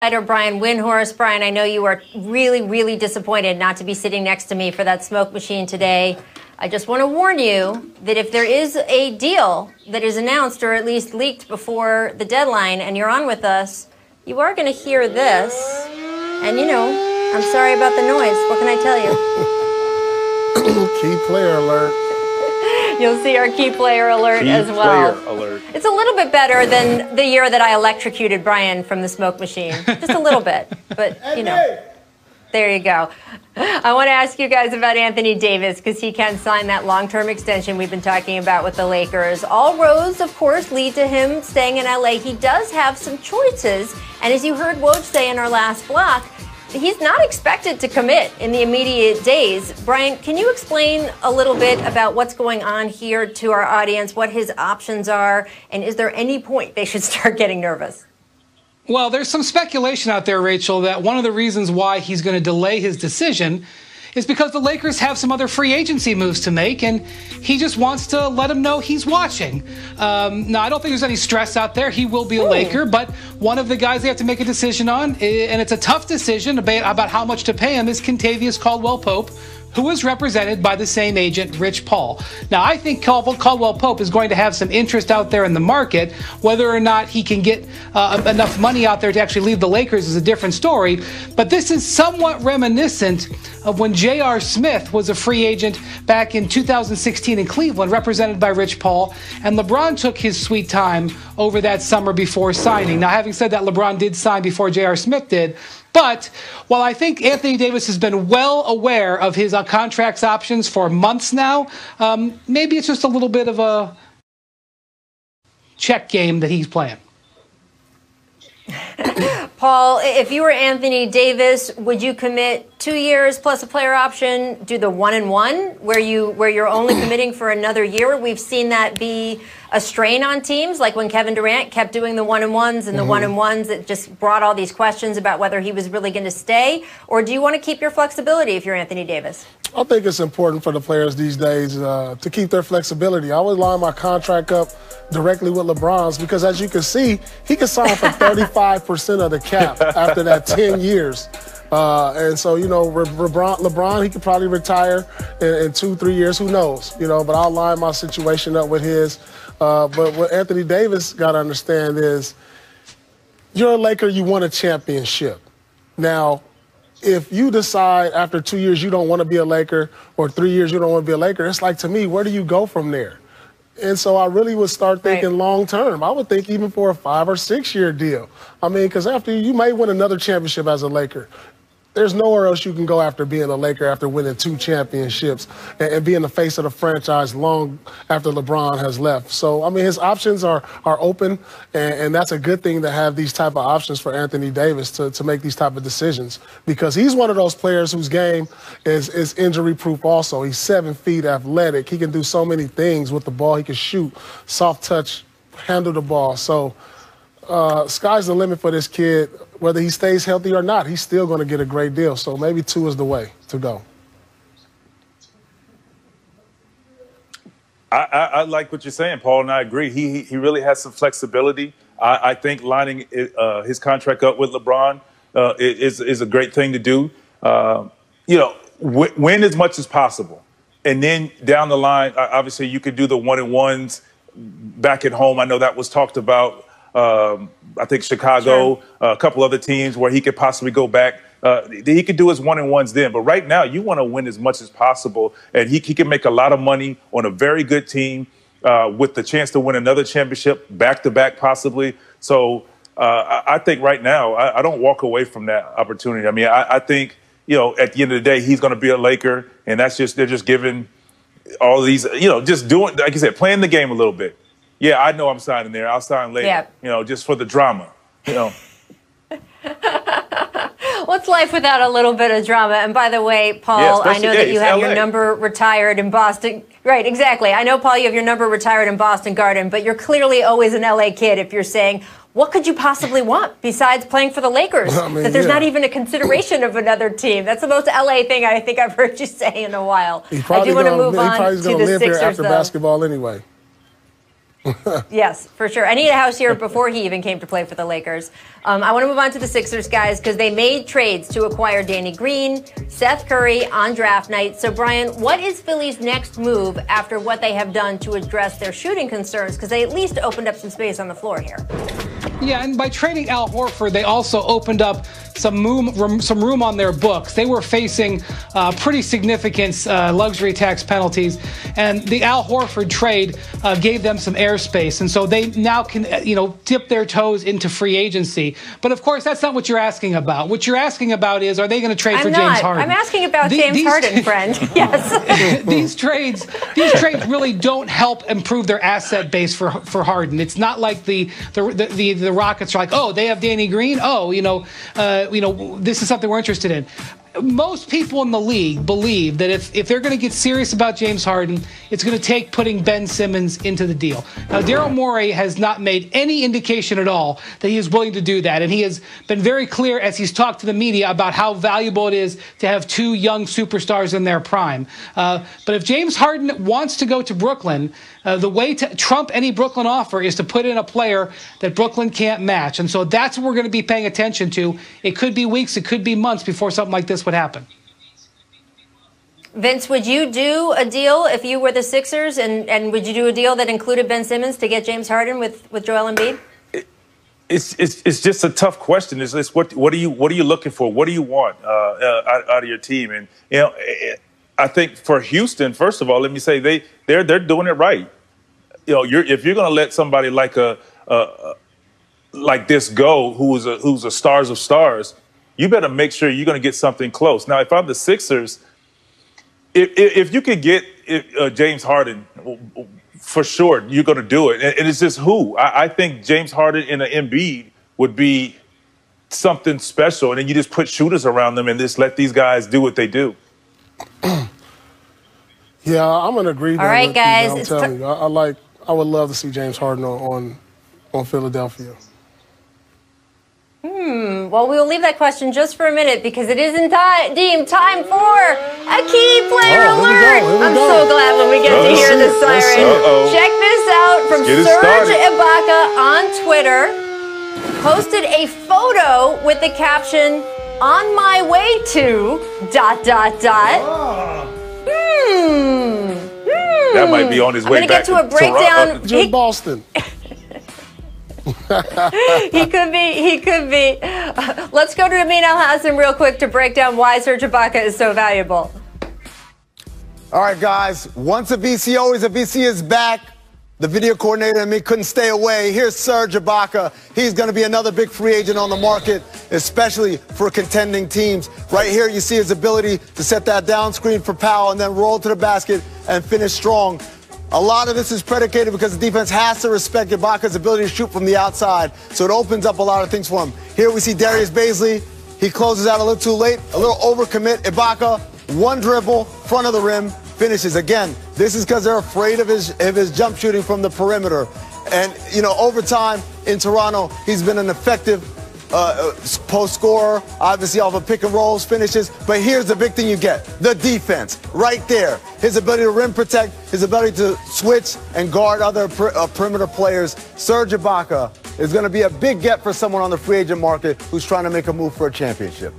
Brian Windhorst. Brian, I know you are really, really disappointed not to be sitting next to me for that smoke machine today. I just want to warn you that if there is a deal that is announced or at least leaked before the deadline and you're on with us, you are going to hear this. And, you know, I'm sorry about the noise. What can I tell you? Key player alert. You'll see our key player alert as well. Key player alert. It's a little bit better than the year that I electrocuted Brian from the smoke machine. Just a little bit. But, you know, there you go. I want to ask you guys about Anthony Davis because he can sign that long-term extension we've been talking about with the Lakers. All roads, of course, lead to him staying in LA. He does have some choices. And as you heard Woj say in our last block, he's not expected to commit in the immediate days. Brian, can you explain a little bit about what's going on here to our audience, what his options are, and is there any point they should start getting nervous? Well, there's some speculation out there, Rachel, that one of the reasons why he's going to delay his decision is because the Lakers have some other free agency moves to make, and he just wants to let them know he's watching. Now, I don't think there's any stress out there. He will be a Laker, but one of the guys they have to make a decision on, and it's a tough decision about how much to pay him, is Kentavious Caldwell-Pope, who is represented by the same agent, Rich Paul. Now, I think Caldwell-Pope is going to have some interest out there in the market. Whether or not he can get enough money out there to actually leave the Lakers is a different story. But this is somewhat reminiscent of when J.R. Smith was a free agent back in 2016 in Cleveland, represented by Rich Paul, and LeBron took his sweet time over that summer before signing. Now, having said that, LeBron did sign before J.R. Smith did. But while I think Anthony Davis has been well aware of his contracts options for months now, maybe it's just a little bit of a check game that he's playing. Paul, if you were Anthony Davis, would you commit 2 years plus a player option, do the 1-and-1, where you're only committing for another year? We've seen that be a strain on teams, like when Kevin Durant kept doing the 1-and-1s and the 1-and-1s that just brought all these questions about whether he was really going to stay. Or do you want to keep your flexibility if you're Anthony Davis? I think it's important for the players these days to keep their flexibility. I would line my contract up directly with LeBron's because, as you can see, he can sign for 35% of the cap after that 10 years. And so, you know, LeBron, he could probably retire in 2-3 years. Who knows? You know, but I'll line my situation up with his. But what Anthony Davis got to understand is you're a Laker, you won a championship. Now, if you decide after 2 years you don't want to be a Laker or 3 years you don't want to be a Laker, it's like, to me, where do you go from there? And so I really would start thinking long term. I would think even for a 5 or 6 year deal. I mean, because after you may win another championship as a Laker. There's nowhere else you can go after being a Laker after winning 2 championships and being the face of the franchise long after LeBron has left. So, I mean, his options are open, and that's a good thing to have these type of options for Anthony Davis to make these type of decisions because he's one of those players whose game is injury-proof also. He's 7 feet athletic. He can do so many things with the ball. He can shoot, soft touch, handle the ball. So sky's the limit for this kid. Whether he stays healthy or not, he's still going to get a great deal. So maybe 2 is the way to go. I like what you're saying, Paul, and I agree. He really has some flexibility. I think lining his contract up with LeBron is a great thing to do. You know, win as much as possible. And then down the line, obviously, you could do the 1-and-1s back at home. I know that was talked about. I think Chicago, a couple other teams where he could possibly go back. He could do his 1-and-1s then. But right now, you want to win as much as possible. And he can make a lot of money on a very good team with the chance to win another championship back-to-back possibly. So I think right now, I don't walk away from that opportunity. I mean, I think, you know, at the end of the day, he's going to be a Laker. And that's just, they're just giving all these, you know, just doing, like you said, playing the game a little bit. Yeah, I know I'm signing there. I'll sign later, you know, just for the drama, you know. What's life without a little bit of drama? And by the way, Paul, I know that you have your number retired in Boston. Right, exactly. I know, Paul, you have your number retired in Boston Garden, but you're clearly always an LA kid if you're saying, what could you possibly want besides playing for the Lakers? I mean, that there's not even a consideration of another team. That's the most LA thing I think I've heard you say in a while. I do want to move on to the Sixers, live here after though. Basketball anyway. Yes, for sure. I need a house here before he even came to play for the Lakers. I want to move on to the Sixers, guys, because they made trades to acquire Danny Green, Seth Curry on draft night. So, Brian, what is Philly's next move after what they have done to address their shooting concerns? Because they at least opened up some space on the floor here. Yeah, and by trading Al Horford, they also opened up some room on their books. They were facing pretty significant luxury tax penalties, and the Al Horford trade gave them some airspace, and so they now can, dip their toes into free agency. But of course, that's not what you're asking about. What you're asking about is, are they going to trade for James Harden? I'm asking about James Harden, friend. Yes. These trades really don't help improve their asset base for Harden. It's not like the Rockets are like, oh, they have Danny Green. Oh, this is something we're interested in. Most people in the league believe that if they're going to get serious about James Harden, it's going to take putting Ben Simmons into the deal. Now, Daryl Morey has not made any indication at all that he is willing to do that, and he has been very clear as he's talked to the media about how valuable it is to have two young superstars in their prime. But if James Harden wants to go to Brooklyn, the way to trump any Brooklyn offer is to put in a player that Brooklyn can't match. And so that's what we're going to be paying attention to. It could be weeks, it could be months before something like this would happen. Vince, would you do a deal if you were the Sixers, and would you do a deal that included Ben Simmons to get James Harden with Joel Embiid? It's just a tough question. It's what are you looking for? What do you want out of your team? And I think for Houston, first of all, let me say they're doing it right. If you're going to let somebody like this go, who's a stars of stars, you better make sure you're going to get something close. Now, if I'm the Sixers, if you could get James Harden, for sure you're going to do it. And it's just who. I think James Harden and an Embiid would be something special, and then you just put shooters around them and just let these guys do what they do. Yeah, I'm going to agree. All right, guys. I'm telling you, I would love to see James Harden on Philadelphia. Well, we will leave that question just for a minute because it is deemed time for a key player alert. I'm so glad when we get to hear the siren. Check this out from Serge Ibaka on Twitter. Posted a photo with the caption, "On my way to ... That might be on his way back to a breakdown. Just Boston. He could be. Let's go to Amin Al-Hassan real quick to break down why Serge Ibaka is so valuable. All right, guys. Once a VC, always a VC is back. The video coordinator and me couldn't stay away. Here's Serge Ibaka. He's going to be another big free agent on the market, especially for contending teams. Right here, you see his ability to set that down screen for Powell and then roll to the basket and finish strong. A lot of this is predicated because the defense has to respect Ibaka's ability to shoot from the outside, so it opens up a lot of things for him. Here we see Darius Bazley. He closes out a little too late, a little overcommit. Ibaka, one dribble, front of the rim, finishes. Again, this is because they're afraid of his jump shooting from the perimeter. And, over time in Toronto, he's been an effective post scorer, obviously off of pick and rolls, finishes. But here's the big thing you get, the defense, right there. His ability to rim protect, his ability to switch and guard other perimeter players. Serge Ibaka is going to be a big get for someone on the free agent market who's trying to make a move for a championship.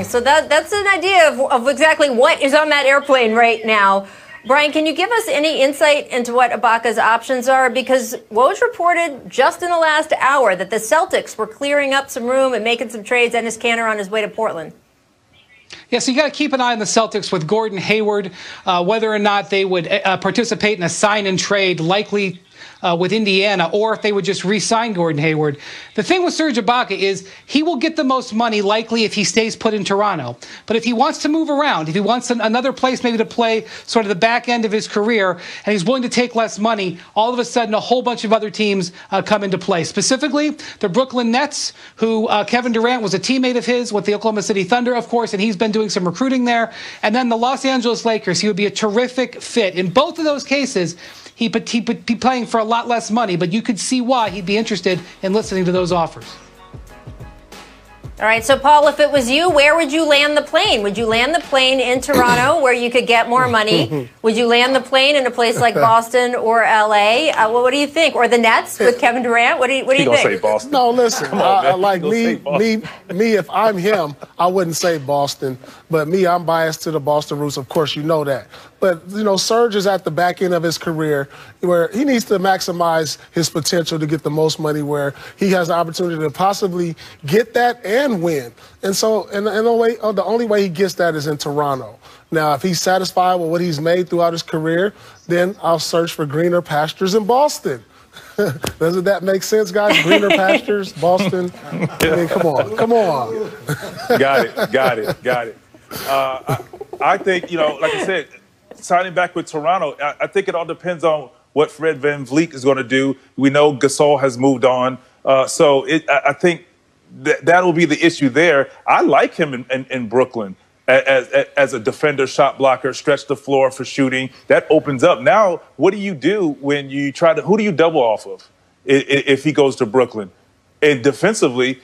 So that's an idea of exactly what is on that airplane right now. Brian, can you give us any insight into what Ibaka's options are? Because Woj reported just in the last hour that the Celtics were clearing up some room and making some trades. Enes Kanter on his way to Portland. Yeah, so you got to keep an eye on the Celtics with Gordon Hayward, whether or not they would participate in a sign and trade, likely with Indiana, or if they would just re-sign Gordon Hayward. The thing with Serge Ibaka is he will get the most money likely if he stays put in Toronto. But if he wants to move around, if he wants another place maybe to play sort of the back end of his career, and he's willing to take less money, all of a sudden a whole bunch of other teams come into play. Specifically, the Brooklyn Nets, who Kevin Durant was a teammate of his with the Oklahoma City Thunder, of course, and he's been doing some recruiting there. And then the Los Angeles Lakers, he would be a terrific fit. In both of those cases, he'd be playing for a lot less money, but you could see why he'd be interested in listening to those offers. All right, so Paul, if it was you, where would you land the plane? Would you land the plane in Toronto, where you could get more money? Would you land the plane in a place like Boston or LA? What do you think? Or the Nets with Kevin Durant? What do you think? Say Boston. No, listen. Like me, if I'm him, I wouldn't say Boston. But me, I'm biased to the Boston roots. Of course, you know that. But, you know, Serge is at the back end of his career where he needs to maximize his potential to get the most money, where he has the opportunity to possibly get that and win. And so, the only way he gets that is in Toronto. Now, if he's satisfied with what he's made throughout his career, then I'll search for greener pastures in Boston. Doesn't that make sense, guys? Greener pastures, Boston. I mean, come on. Got it. I think, like I said, signing back with Toronto, I think it all depends on what Fred VanVleet is going to do. We know Gasol has moved on. I think that will be the issue there. I like him in Brooklyn as a defender, shot blocker, stretch the floor for shooting. That opens up. Now, what do you do when you who do you double off of if he goes to Brooklyn? And defensively,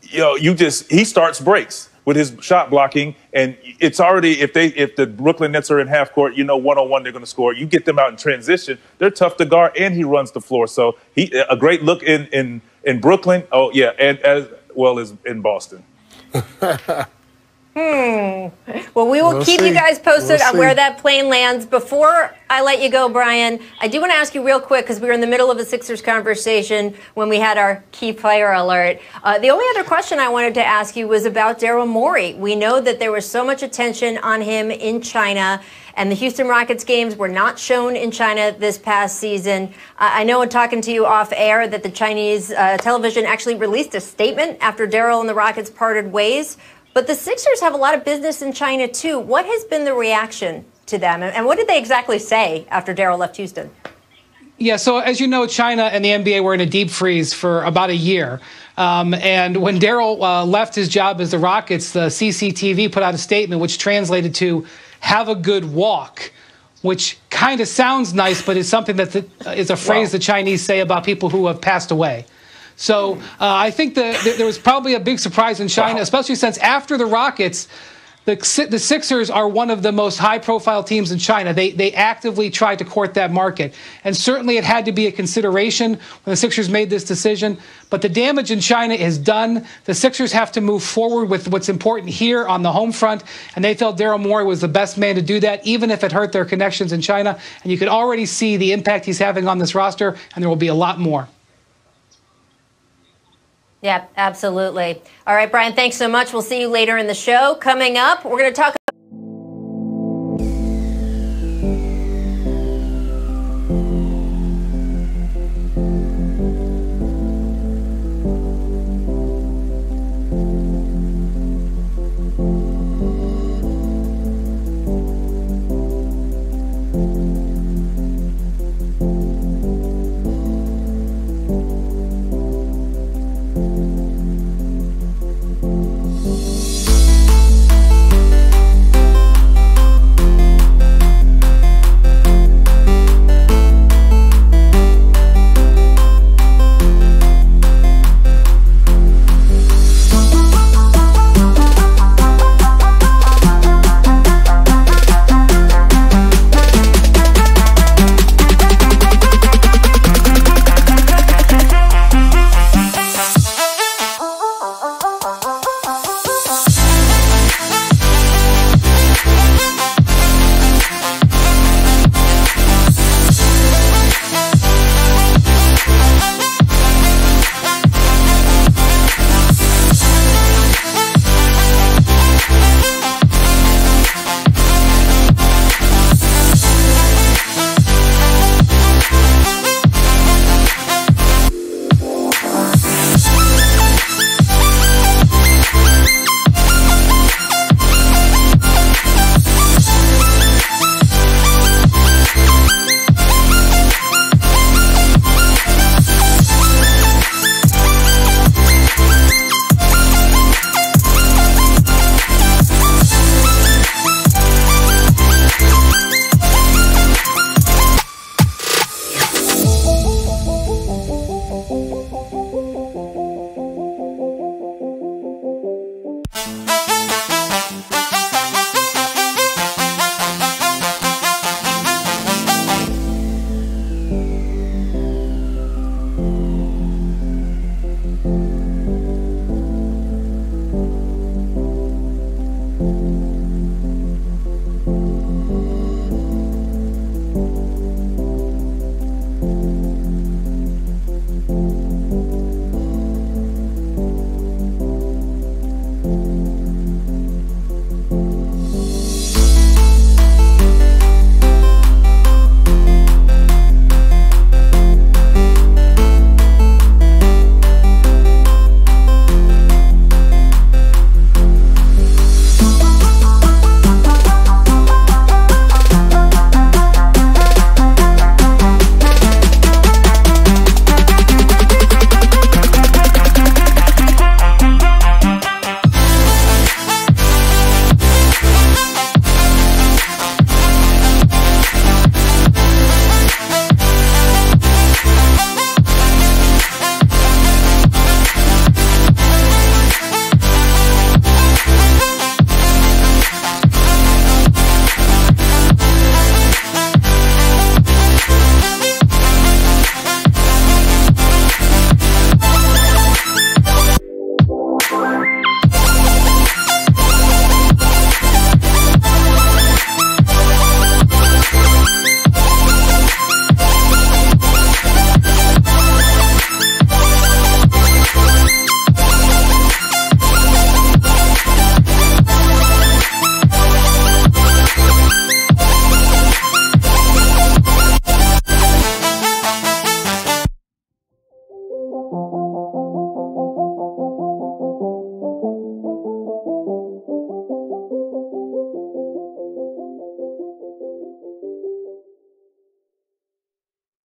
he starts breaks with his shot blocking, and it's already, if the Brooklyn Nets are in half court, one-on-one they're going to score. You get them out in transition, they're tough to guard, and he runs the floor. So a great look in Brooklyn. Oh yeah, and as well as in Boston. Well, we will keep you guys posted on where that plane lands. Before I let you go, Brian, I do want to ask you real quick, because we were in the middle of a Sixers conversation when we had our key player alert. The only other question I wanted to ask you was about Daryl Morey. We know that there was so much attention on him in China, and the Houston Rockets games were not shown in China this past season. I know in talking to you off air that the Chinese television actually released a statement after Daryl and the Rockets parted ways. But the Sixers have a lot of business in China, too. What has been the reaction to them? And what did they exactly say after Daryl left Houston? Yeah, so as you know, China and the NBA were in a deep freeze for about a year. And when Daryl left his job as the Rockets, the CCTV put out a statement which translated to "have a good walk," which kind of sounds nice, but is something that is a phrase the Chinese say about people who have passed away. So I think there was probably a big surprise in China, especially since after the Rockets, the Sixers are one of the most high-profile teams in China. They actively tried to court that market. And certainly it had to be a consideration when the Sixers made this decision. But the damage in China is done. The Sixers have to move forward with what's important here on the home front. And they felt Daryl Morey was the best man to do that, even if it hurt their connections in China. And you can already see the impact he's having on this roster, and there will be a lot more. Yeah, absolutely. All right, Brian, thanks so much. We'll see you later in the show. Coming up, we're going to talk